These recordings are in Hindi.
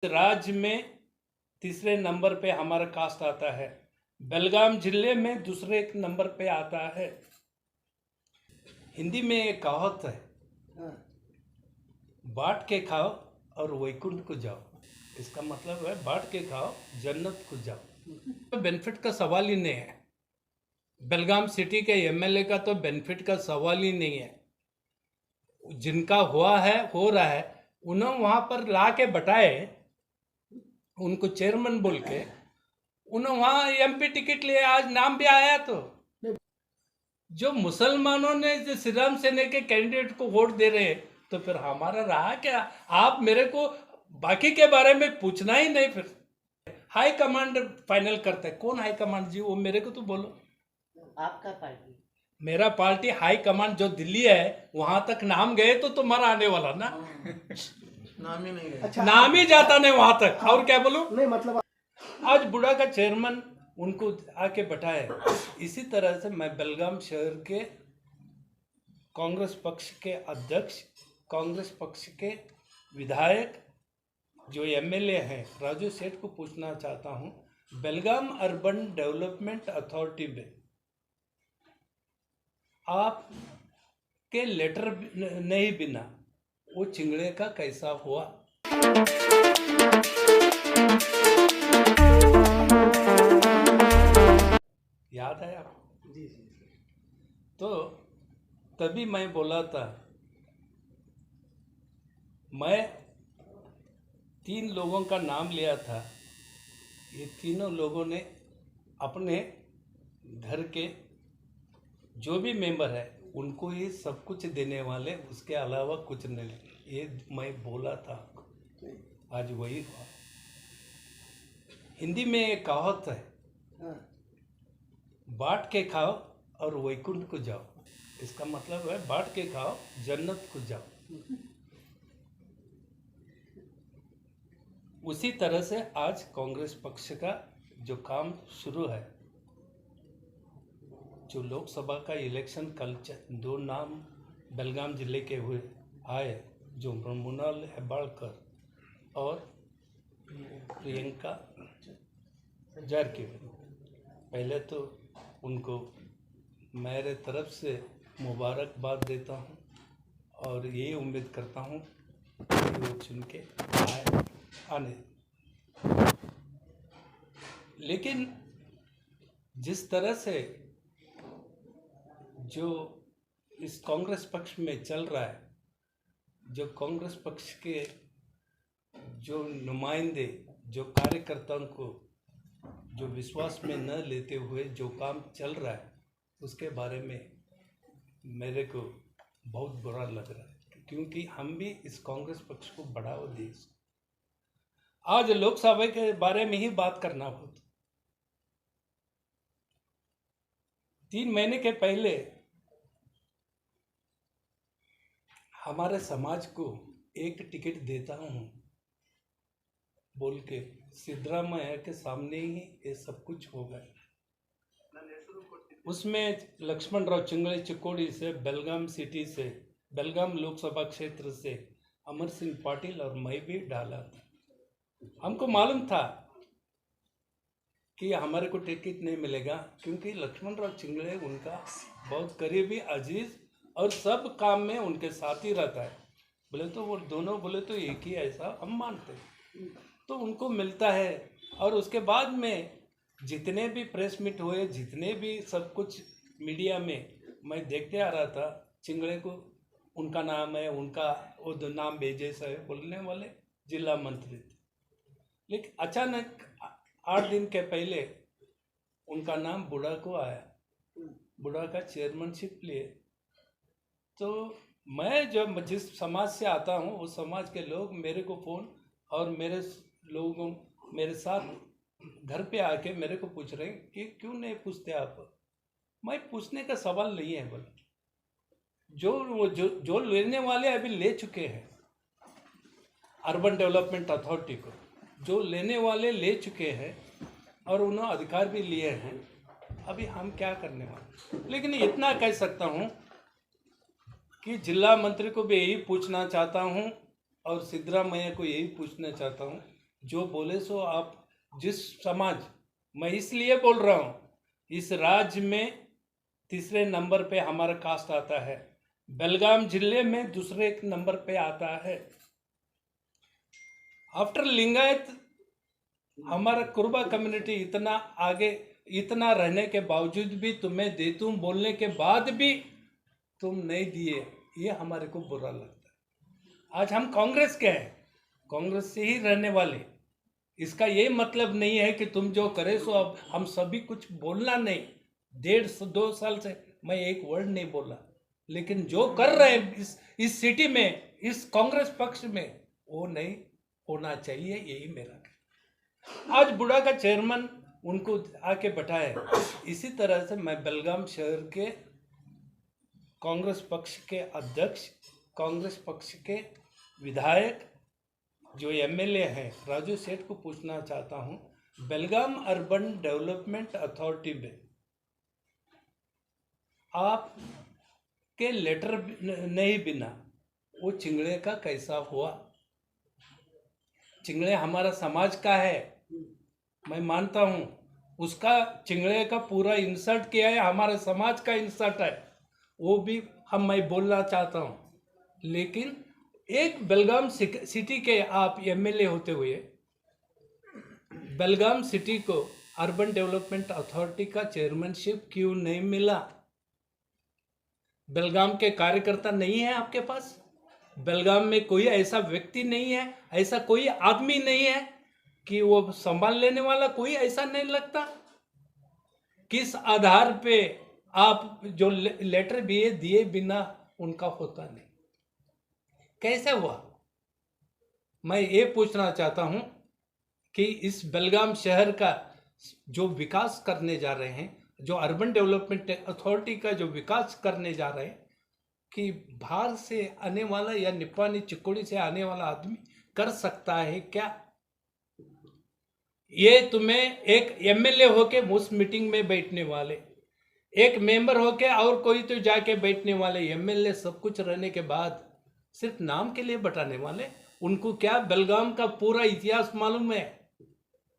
राज्य में तीसरे नंबर पे हमारा कास्ट आता है, बेलगाम जिले में दूसरे नंबर पे आता है। हिंदी में एक कहावत है, बांट के खाओ और वैकुंठ को जाओ। इसका मतलब है बांट के खाओ, जन्नत को जाओ। तो बेनिफिट का सवाल ही नहीं है। बेलगाम सिटी के एमएलए का तो बेनिफिट का सवाल ही नहीं है। जिनका हुआ है, हो रहा है, उन्होंने वहां पर ला के बटाए, उनको चेयरमैन बोल के उन्होंने वहां एमपी टिकट लिए, आज नाम भी आया। तो जो मुसलमानों ने जो श्री राम सेना के कैंडिडेट को वोट दे रहे हैं, तो फिर हमारा रहा क्या? आप मेरे को बाकी के बारे में पूछना ही नहीं। फिर हाई कमांड फाइनल करता है। कौन हाई कमांड जी? वो मेरे को तो बोलो। आपका पार्टी? मेरा पार्टी हाई कमांड जो दिल्ली है, वहां तक नाम गए तो तुम्हारा आने वाला ना। नाम ही नहीं है। अच्छा, नाम ही जाता नहीं वहां तक। और क्या बोलूं? नहीं मतलब आज बुढ़ा का चेयरमैन उनको आके बैठाए। इसी तरह से मैं बेलगाम शहर के कांग्रेस पक्ष के अध्यक्ष, कांग्रेस पक्ष के विधायक जो एमएलए हैं, राजू सेठ को पूछना चाहता हूं, बेलगाम अर्बन डेवलपमेंट अथॉरिटी में आप के लेटर नहीं बिना वो चिंगड़े का कैसा हुआ? याद है आपको? जी। तो तभी मैं बोला था, मैं 3 लोगों का नाम लिया था। ये तीनों लोगों ने अपने घर के जो भी मेंबर है उनको ये सब कुछ देने वाले, उसके अलावा कुछ नहीं। ये मैं बोला था, आज वही हुआ। हिंदी में एक कहावत है, बांट के खाओ और वैकुंठ को जाओ। इसका मतलब है बांट के खाओ, जन्नत को जाओ। उसी तरह से आज कांग्रेस पक्ष का जो काम शुरू है, जो लोकसभा का इलेक्शन कल 2 नाम बेलगाम जिले के हुए आए, जो मोनाल हेब्बाळकर और प्रियंका जारकिहोली। पहले तो उनको मेरे तरफ से मुबारकबाद देता हूं और ये उम्मीद करता हूं कि वो चुन के आने। लेकिन जिस तरह से जो इस कांग्रेस पक्ष में चल रहा है, जो कांग्रेस पक्ष के जो नुमाइंदे, जो कार्यकर्ताओं को जो विश्वास में न लेते हुए जो काम चल रहा है, उसके बारे में मेरे को बहुत बुरा लग रहा है, क्योंकि हम भी इस कांग्रेस पक्ष को बढ़ावा दें। आज लोकसभा के बारे में ही बात करना हो तो 3 महीने के पहले हमारे समाज को एक टिकट देता हूं बोल के सिद्धरामैया के सामने ही ये सब कुछ हो गया। उसमें लक्ष्मण राव चिंगड़े चिकोड़ी से, बेलगाम सिटी से, बेलगाम लोकसभा क्षेत्र से अमर सिंह पाटिल और मैं भी डाला था। हमको मालूम था कि हमारे को टिकट नहीं मिलेगा, क्योंकि लक्ष्मण राव चिंगड़े उनका बहुत करीबी अजीज और सब काम में उनके साथ ही रहता है। बोले तो वो दोनों बोले तो एक ही, ऐसा हम मानते हैं। तो उनको मिलता है। और उसके बाद में जितने भी प्रेस मीट हुए, जितने भी सब कुछ मीडिया में मैं देखते आ रहा था, चिंगड़े को उनका नाम है, उनका वो नाम भेजे से बोलने वाले जिला मंत्री थे। लेकिन अचानक 8 दिन के पहले उनका नाम बुढ़ा को आया, बुढ़ा का चेयरमैनशिप लिए। तो मैं जब जिस समाज से आता हूँ, उस समाज के लोग मेरे को फ़ोन और मेरे लोगों मेरे साथ घर पे आके मेरे को पूछ रहे हैं कि क्यों नहीं पूछते आप। मैं पूछने का सवाल नहीं है, बोले जो लेने वाले अभी ले चुके हैं अर्बन डेवलपमेंट अथॉरिटी को, जो लेने वाले ले चुके हैं और उन्होंने अधिकार भी लिए हैं, अभी हम क्या करने वाले। लेकिन इतना कह सकता हूँ कि जिला मंत्री को भी यही पूछना चाहता हूँ और सिद्धरामैया को यही पूछना चाहता हूँ जो बोले सो आप जिस समाज, मैं इसलिए बोल रहा हूँ, इस राज्य में तीसरे नंबर पे हमारा कास्ट आता है, बेलगाम जिले में दूसरे नंबर पे आता है। आफ्टर लिंगायत हमारा कुर्बा कम्युनिटी इतना आगे, इतना रहने के बावजूद भी तुम्हें देतूं बोलने के बाद भी तुम नहीं दिए, ये हमारे को बुरा लगता है। आज हम कांग्रेस के हैं, कांग्रेस से ही रहने वाले, इसका ये मतलब नहीं है कि तुम जो करे सो अब हम सभी कुछ बोलना नहीं। 1.5-2 साल से मैं एक वर्ड नहीं बोला, लेकिन जो कर रहे हैं इस सिटी में, इस कांग्रेस पक्ष में, वो नहीं होना चाहिए, यही मेरा कहना। आज बुढ़ा का चेयरमैन उनको आके बैठाए, इसी तरह से मैं बेलगाम शहर के कांग्रेस पक्ष के अध्यक्ष, कांग्रेस पक्ष के विधायक जो एमएलए हैं राजू सेठ को पूछना चाहता हूं, बेलगाम अर्बन डेवलपमेंट अथॉरिटी में आप के लेटर नहीं बिना वो चिंगड़े का कैसा हुआ? चिंगड़े हमारा समाज का है, मैं मानता हूं, उसका चिंगड़े का पूरा इंसर्ट किया है, हमारे समाज का इंसर्ट है, वो भी मैं बोलना चाहता हूं। लेकिन एक बेलगाम सिटी के आप एमएलए होते हुए बेलगाम सिटी को अर्बन डेवलपमेंट अथॉरिटी का चेयरमैनशिप क्यों नहीं मिला? बेलगाम के कार्यकर्ता नहीं है आपके पास? बेलगाम में कोई ऐसा व्यक्ति नहीं है, ऐसा कोई आदमी नहीं है कि वो संभाल लेने वाला, कोई ऐसा नहीं लगता? किस आधार पे आप जो लेटर भी दिए बिना उनका होता नहीं? कैसे हुआ? मैं ये पूछना चाहता हूं कि इस बेलगाम शहर का जो विकास करने जा रहे हैं, जो अर्बन डेवलपमेंट अथॉरिटी का जो विकास करने जा रहे हैं, कि बाहर से आने वाला या निपानी चिकोड़ी से आने वाला आदमी कर सकता है क्या? ये तुम्हें एक एमएलए होके उस मीटिंग में बैठने वाले, एक मेंबर होके और कोई तो जाके बैठने वाले, एमएलए सब कुछ रहने के बाद सिर्फ नाम के लिए बटाने वाले, उनको क्या बेलगाम का पूरा इतिहास मालूम है?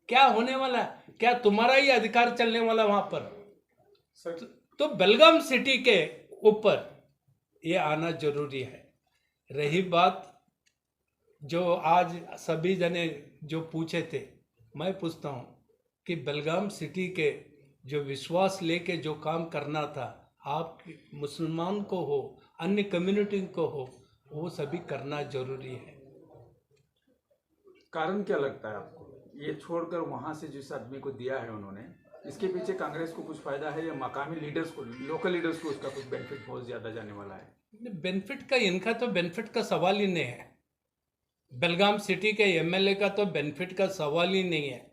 क्या होने वाला है? क्या तुम्हारा ही अधिकार चलने वाला वहां पर? तो बेलगाम सिटी के ऊपर ये आना जरूरी है। रही बात जो आज सभी जने जो पूछे थे, मैं पूछता हूं कि बेलगाम सिटी के जो विश्वास लेके जो काम करना था, आप मुसलमान को हो, अन्य कम्युनिटी को हो, वो सभी करना जरूरी है। कारण क्या लगता है आपको? ये छोड़कर वहां से जिस आदमी को दिया है उन्होंने, इसके पीछे कांग्रेस को कुछ फायदा है या मकामी लीडर्स को, लोकल लीडर्स को उसका कुछ बेनिफिट बहुत ज्यादा जाने वाला है? बेनिफिट का, इनका तो बेनिफिट का सवाल ही नहीं है। बेलगाम सिटी के एमएलए का तो बेनिफिट का सवाल ही नहीं है।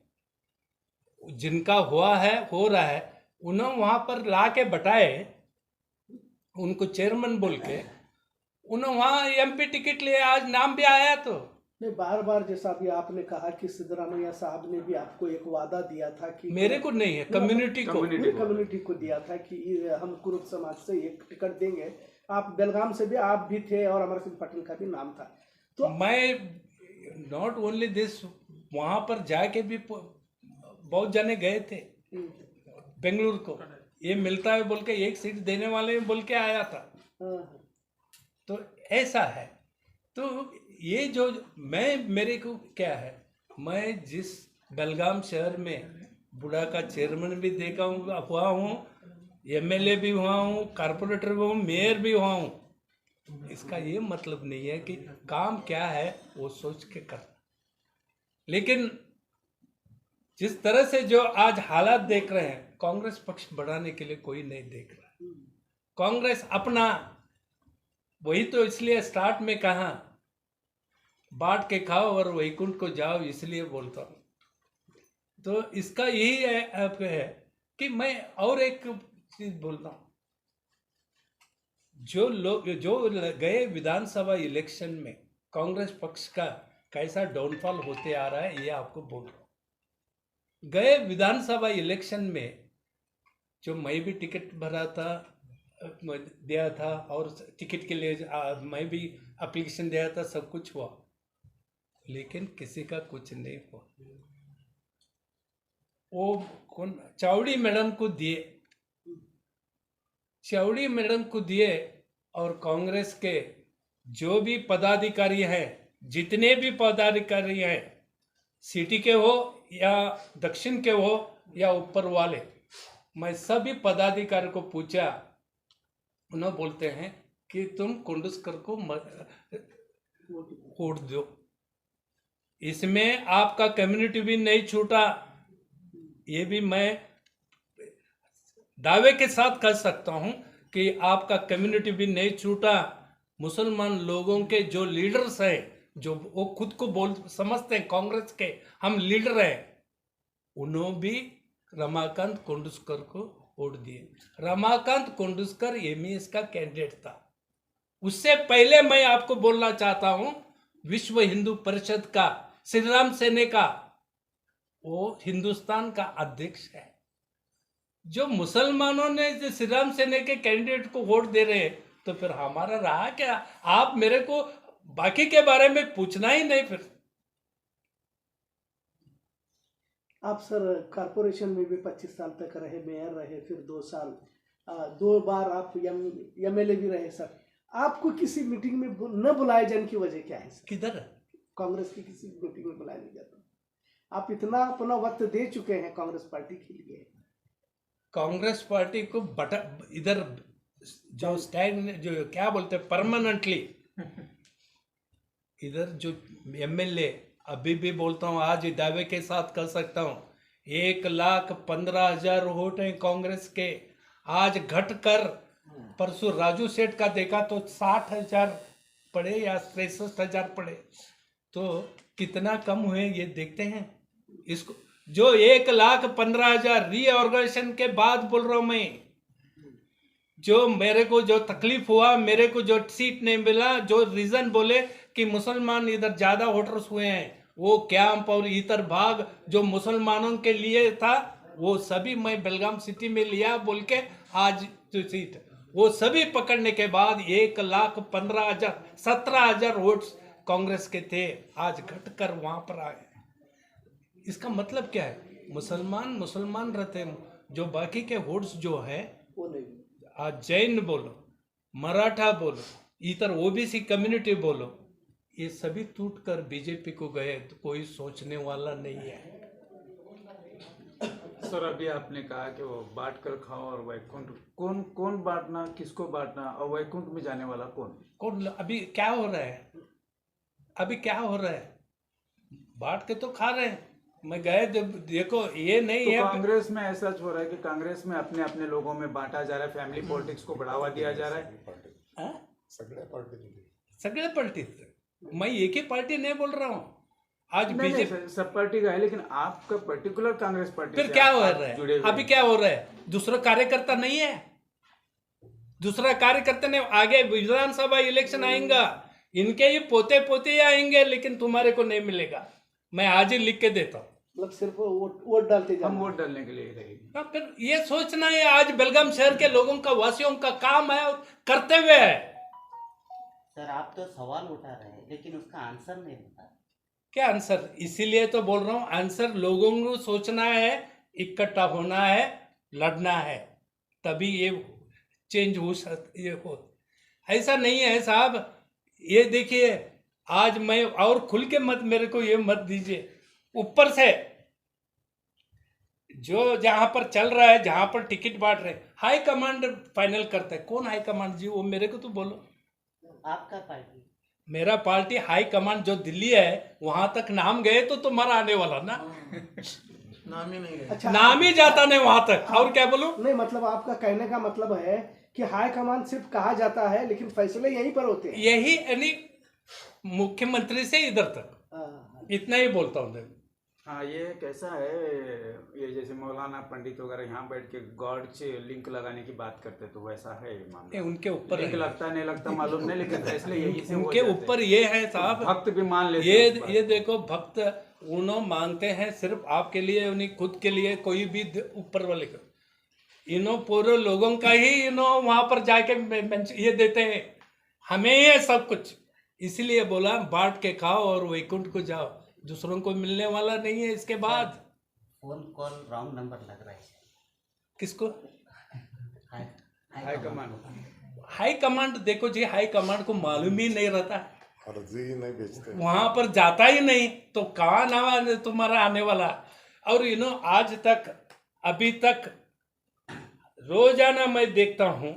जिनका हुआ है, हो रहा है, उन्होंने वहां पर ला के बटाए, उनको चेयरमैन बोल के, उन्होंने वहां एमपी टिकट लिए, आज नाम भी आया। तो नहीं, बार बार जैसा अभी आपने कहा कि सिद्धरामैया साहब ने भी आपको एक वादा दिया था कि मेरे को नहीं है, कम्युनिटी को, कम्युनिटी को दिया था कि हम कुरुब समाज से एक टिकट देंगे। आप बेलगाम से भी आप भी थे और अमर सिंह पटेल का भी नाम था। तो मैं नॉट ओनली दिस, वहां पर जाके भी बहुत जने गए थे बेंगलुरु को, ये मिलता है बोल के, एक सीट देने वाले बोल के आया था। तो ऐसा है। तो ये जो मेरे को क्या है, मैं जिस बेलगाम शहर में बुढ़ा का चेयरमैन भी देखा हुआ हूँ, एमएलए भी हुआ हूँ, कारपोरेटर भी हूँ, मेयर भी हुआ हूँ, इसका ये मतलब नहीं है कि काम क्या है वो सोच के करना। लेकिन जिस तरह से जो आज हालात देख रहे हैं, कांग्रेस पक्ष बढ़ाने के लिए कोई नहीं देख रहा। कांग्रेस अपना, वही तो इसलिए स्टार्ट में कहा बांट के खाओ और वैकुंठ को जाओ, इसलिए बोलता हूँ। तो इसका यही है कि मैं और एक चीज बोलता हूँ, जो लोग जो गए विधानसभा इलेक्शन में कांग्रेस पक्ष का कैसा डाउनफॉल होते आ रहा है, ये आपको बोल रहा हूँ। गए विधानसभा इलेक्शन में जो मैं भी टिकट भरा था, दिया था, और टिकट के लिए मैं भी एप्लीकेशन दिया था, सब कुछ हुआ, लेकिन किसी का कुछ नहीं हुआ। वो कौन चावड़ी मैडम को दिए, चावड़ी मैडम को दिए, और कांग्रेस के जो भी पदाधिकारी हैं, जितने भी पदाधिकारी हैं, सिटी के हो या दक्षिण के हो या ऊपर वाले, मैं सभी पदाधिकारी को पूछा, उन्होंने बोलते हैं कि तुम कुंडुस्कर को वोट दो, इसमें आपका कम्युनिटी भी नहीं छूटा। ये भी मैं दावे के साथ कह सकता हूं कि आपका कम्युनिटी भी नहीं छूटा। मुसलमान लोगों के जो लीडर्स हैं, जो वो खुद को बोल समझते हैं कांग्रेस के हम लीडर हैं, उन्होंने भी रमाकांत कोंडुस्कर को वोट दिए। रमाकांत कोंडुस्कर एमईएस का कैंडिडेट था। उससे पहले मैं आपको बोलना चाहता हूं, विश्व हिंदू परिषद का श्री राम सेने का वो हिंदुस्तान का अध्यक्ष है। जो मुसलमानों ने जो श्री राम सेने के कैंडिडेट को वोट दे रहे हैं, तो फिर हमारा रहा क्या? आप मेरे को बाकी के बारे में पूछना ही नहीं। फिर आप सर कारपोरेशन में भी 25 साल तक रहे, मेयर रहे, फिर 2 साल 2 बार आप एमएलए भी रहे सर। आपको किसी मीटिंग में न बुलाए जाने की वजह क्या है सर? किधर कांग्रेस की किसी मीटिंग में बुलाया नहीं जाता? आप इतना अपना वक्त दे चुके हैं कांग्रेस पार्टी के लिए। कांग्रेस पार्टी को इधर जो स्टैंड, जो क्या बोलते हैं, परमानेंटली इधर जो एमएलए, अभी भी बोलता हूँ, आज दावे के साथ कर सकता हूँ, 1,15,000 वोट हैं कांग्रेस के। आज घटकर परसों राजू सेठ का देखा तो 60,000 पड़े या 63,000 पड़े, तो कितना कम हुए ये देखते हैं। इसको जो 1,15,000 रीऑर्गेनाइजेशन के बाद बोल रहा हूँ मैं, जो मेरे को जो तकलीफ हुआ, मेरे को जो सीट नहीं मिला, जो रीजन बोले कि मुसलमान इधर ज्यादा वोटर्स हुए हैं, वो कैंप और इतर भाग जो मुसलमानों के लिए था, वो सभी मैं बेलगाम सिटी में लिया बोल के आज जो सीट, वो सभी पकड़ने के बाद 1,15,000 17,000 वोट्स कांग्रेस के थे, आज घटकर वहां पर आए। इसका मतलब क्या है? मुसलमान रहते हैं, जो बाकी के वोट्स जो है, वो नहीं। आज जैन बोलो, मराठा बोलो, इतर ओबीसी कम्युनिटी बोलो, ये सभी टूट कर बीजेपी को गए, तो कोई सोचने वाला नहीं है। सर अभी आपने कहा कि वो बांट कर खाओ और वैकुंठ, कौन बांटना, किसको बांटना, और वैकुंठ में जाने वाला कौन? अभी क्या हो रहा है? अभी क्या हो रहा है? बांट के तो खा रहे हैं। मैं गए देखो, ये नहीं तो है। कांग्रेस में ऐसा हो रहा है कि कांग्रेस में अपने अपने लोगों में बांटा जा रहा है, फैमिली पॉलिटिक्स को बढ़ावा दिया जा रहा है। सगळे पार्टी, मैं एक ही पार्टी नहीं बोल रहा हूँ। आज नहीं, बीजेपी सब पार्टी का है, लेकिन आपका पर्टिकुलर कांग्रेस पार्टी फिर से क्या हो आप रहा जुड़े है? हुए अभी हैं। क्या हो रहा है? दूसरा कार्यकर्ता नहीं है, दूसरा कार्यकर्ता ने आगे विधानसभा इलेक्शन आएगा, इनके ही पोते पोते आएंगे, लेकिन तुम्हारे को नहीं मिलेगा। मैं आज ही लिख के देता हूँ। मतलब सिर्फ वोट डालते हम जाना। वोट डालने के लिए रहेंगे। फिर ये सोचना है, आज बेलगाम शहर के लोगों का, वासियों का काम है और करते हुए है। सर आप तो सवाल उठा रहे हैं, लेकिन उसका आंसर नहीं बता। क्या आंसर? इसीलिए तो बोल रहा हूँ, आंसर लोगों को सोचना है, इकट्ठा होना है, लड़ना है, तभी ये चेंज हो। ऐसा नहीं है साहब। ये देखिए, आज मैं और खुल के मत मेरे को ये मत दीजिए, ऊपर से जो जहां पर चल रहा है, जहां पर टिकट बांट रहे, हाई कमांड फाइनल करता है। कौन हाई कमांड जी? वो मेरे को तो बोलो। आपका पार्टी? मेरा पार्टी हाई कमांड जो दिल्ली है, वहां तक नाम गए तो तुम्हारा आने वाला ना। नाम ही नहीं है। अच्छा, नाम ही जाता नहीं वहां तक, और क्या बोलूं? नहीं, मतलब आपका कहने का मतलब है कि हाई कमान सिर्फ कहा जाता है, लेकिन फैसले यहीं पर होते हैं। यही यानी मुख्यमंत्री से इधर तक, हाँ। इतना ही बोलता हूँ। हाँ, ये कैसा है, ये जैसे मौलाना पंडित वगैरह यहाँ बैठ के गॉड से लिंक लगाने की बात करते, तो वैसा है ये मामला। ये उनके ऊपर लिंक है। लगता नहीं लगता मालूम नहीं, लेकिन फैसले यही से हो उनके जाते ऊपर हैं। ये है साहब, भक्त भी मान लेते हैं उस बात ये देखो, भक्त उन्होंने मांगते हैं सिर्फ आपके लिए, उन्हीं खुद के लिए, कोई भी ऊपर वाले को, इन्हों पूरे लोगों का ही इन्हों वहां पर जाके ये देते हैं, हमें ये सब कुछ। इसलिए बोला बांट के खाओ और वैकुंठ को जाओ, दूसरों को मिलने वाला नहीं है इसके बाद। फोन कॉल रॉन्ग नंबर लग रहा है। किसको? हाई कमान हाई कमांड, देखो जी, हाई कमांड को मालूम ही नहीं रहता, अर्जी ही नहीं भेजते। वहां पर जाता ही नहीं, तो कहाँ नाम तुम्हारा आने वाला। और आज तक, अभी तक रोजाना मैं देखता हूं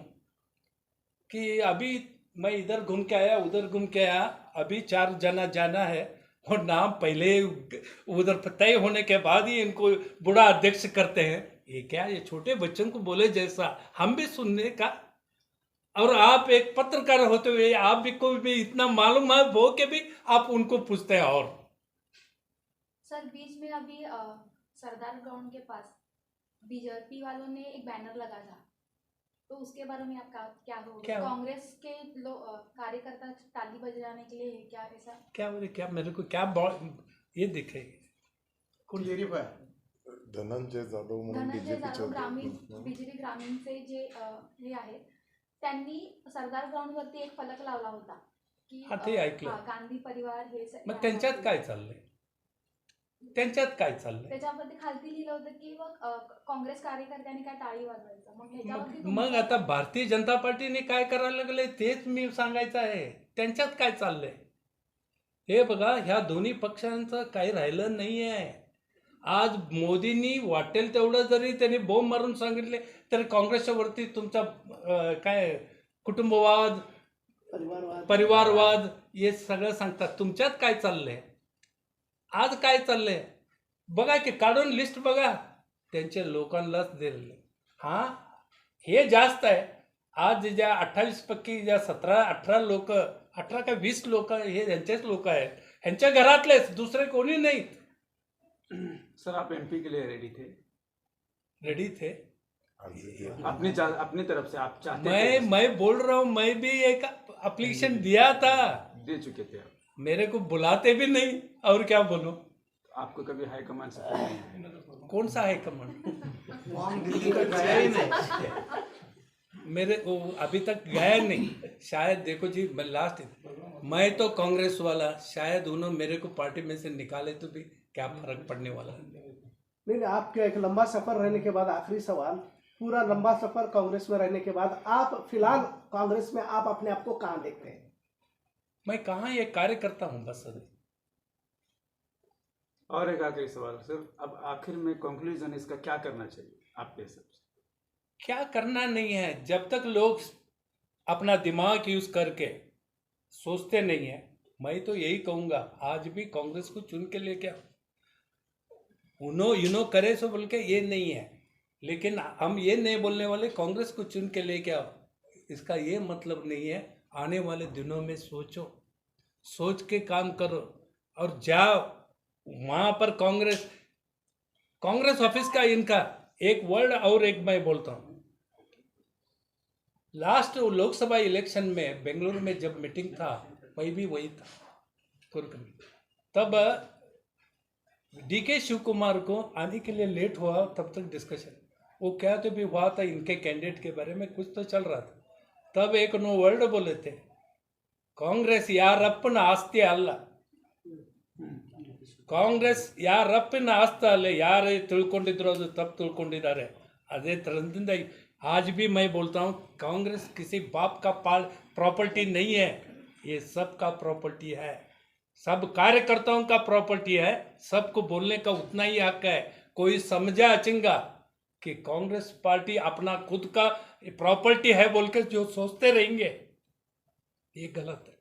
कि अभी मैं इधर घूम के आया, उधर घूम के आया, अभी 4 जना जाना है और नाम पहले उधर तय होने के बाद ही इनको बूढ़ा अध्यक्ष करते हैं। ये क्या, ये छोटे बच्चों को बोले जैसा हम भी सुनने का। और आप एक पत्रकार होते हुए आप भी कोई भी इतना मालूम है वो के भी आप उनको पूछते हैं। और सर बीच में अभी सरदार ग्राउंड के पास बीजेपी वालों ने एक बैनर लगा था, तो उसके बारे में आपका क्या हो? क्या? कांग्रेस के कार्यकर्ता ताली बजाने के लिए है क्या ऐसा? क्या मेरे को क्या ये दिखे कोण व्हेरीफाय धनंजय जाधव म्हणून धनंजय जाधव ग्रामीण बीजेपीचे बीजेपी ग्रामीणचे जे हे आहेत त्यांनी सरदार ग्राउंड वरती एक फलक लावला होता की हा, ते ऐकलं. गांधी परिवार हे मग त्यांच्यात काय चाललंय? त्यांच्यात काय चाललंय? त्याच्यावरती खालती लिहिलं होतं की काँग्रेस कार्यकर्त्यांनी काय टाळी वाजवायचं. मग ह्याच्यावरती मग आता भारतीय जनता पार्टीने काय करायला लागले तेच मी सांगायचं आहे. त्यांच्यात काय चाललंय हे बघा. ह्या दोन्ही पक्षांचं काही राहिलं नाहीये. आज मोदींनी वाटेल तेवढं जरी त्यांनी बॉम्ब मारून सांगितले तरी काँग्रेसच्या वरती तुमचा काय कुटुंबवाद, परिवारवाद हे सगळं सांगतात. तुमच्यात काय चाललंय? आज काय चाललंय बघा की, काढून लिस्ट बघा, त्यांच्या लोकांनाच दिलेले. हां, हे जास्त आहे. आज ज्या 28 पैकी ज्या 17-18 लोक, 18 का 20 लोक हे यांचेच लोक आहेत, ह्यांच्या घरातलेच, दुसरे कोणी नाहीत. सर आप एमपी के लिए रेडी थे? रेडी थे अर्जी दिया। अपनी तरफ से आप चाहते थे? मैं बोल रहा हूँ, मैं भी एक एप्लीकेशन दिया था, दे चुके थे आप? मेरे को बुलाते भी नहीं, और क्या बोलूं. आपको कभी हाईकमान से फोन नहीं आया? कौन सा है कमांड? फॉर्म दिल्ली का गया ही नहीं। मेरे को अभी तक गया नहीं. शायद देखो जी, मैं तो कांग्रेस वाला, शायद उन्होंने मेरे को पार्टी में से निकाले तो भी क्या फर्क पड़ने वाला है. नहीं, आपके एक लंबा सफर रहने के बाद आखिरी सवाल, पूरा लंबा सफर कांग्रेस में रहने के बाद आप फिलहाल कांग्रेस में आप अपने आप को कहाँ देखते हैं? मैं कहाँ ये कार्यकर्ता हूँ बस. अभी और एक आखिरी सवाल सर, अब आखिर में कंक्लूजन इसका क्या करना चाहिए आपके हिसाब से? क्या करना नहीं है, जब तक लोग अपना दिमाग यूज करके सोचते नहीं है. मैं तो यही कहूँगा, आज भी कांग्रेस को चुन के लेके आओ. उनो करे सो बोल के ये नहीं है, लेकिन हम ये नहीं बोलने वाले कांग्रेस को चुन के लेके आओ. इसका ये मतलब नहीं है. आने वाले दिनों में सोचो, सोच के काम करो और जाओ वहाँ पर. कांग्रेस ऑफिस का इनका एक वर्ड और एक मैं बोलता हूँ. लास्ट लोकसभा इलेक्शन में बेंगलुरु में जब मीटिंग था, मैं भी वही था कुर्क में. तब डीके शिव कुमार को आने के लिए लेट हुआ, तब तक डिस्कशन वो क्या तो भी हुआ था, इनके कैंडिडेट के बारे में कुछ तो चल रहा था. तब एक नो वर्ड बोले थे, कांग्रेस यारಪ್ಪನ ಆಸ್ತಿ ಅಲ್ಲ, ಕಾಂಗ್ರೆಸ್ ಯಾರಪ್ಪನ ಆಸ್ತಿ ಅಲ್ಲ. ಯಾರು ತಿಳ್ಕೊಂಡಿದ್ರು ಅದು ತಪ್ಪು ತಿಳ್ಕೊಂಡಿದ್ದಾರೆ. ಅದೇ ಥರದಿಂದ आज भी मैं बोलता हूँ, कांग्रेस किसी बाप का प्रॉपर्टी नहीं है, ये सबका प्रॉपर्टी है, सब कार्यकर्ताओं का प्रॉपर्टी है. सबको बोलने का उतना ही हक है. कोई समझा अचेगा कि कांग्रेस पार्टी अपना खुद का प्रॉपर्टी है बोल के जो सोचते रहेंगे, ये गलत है.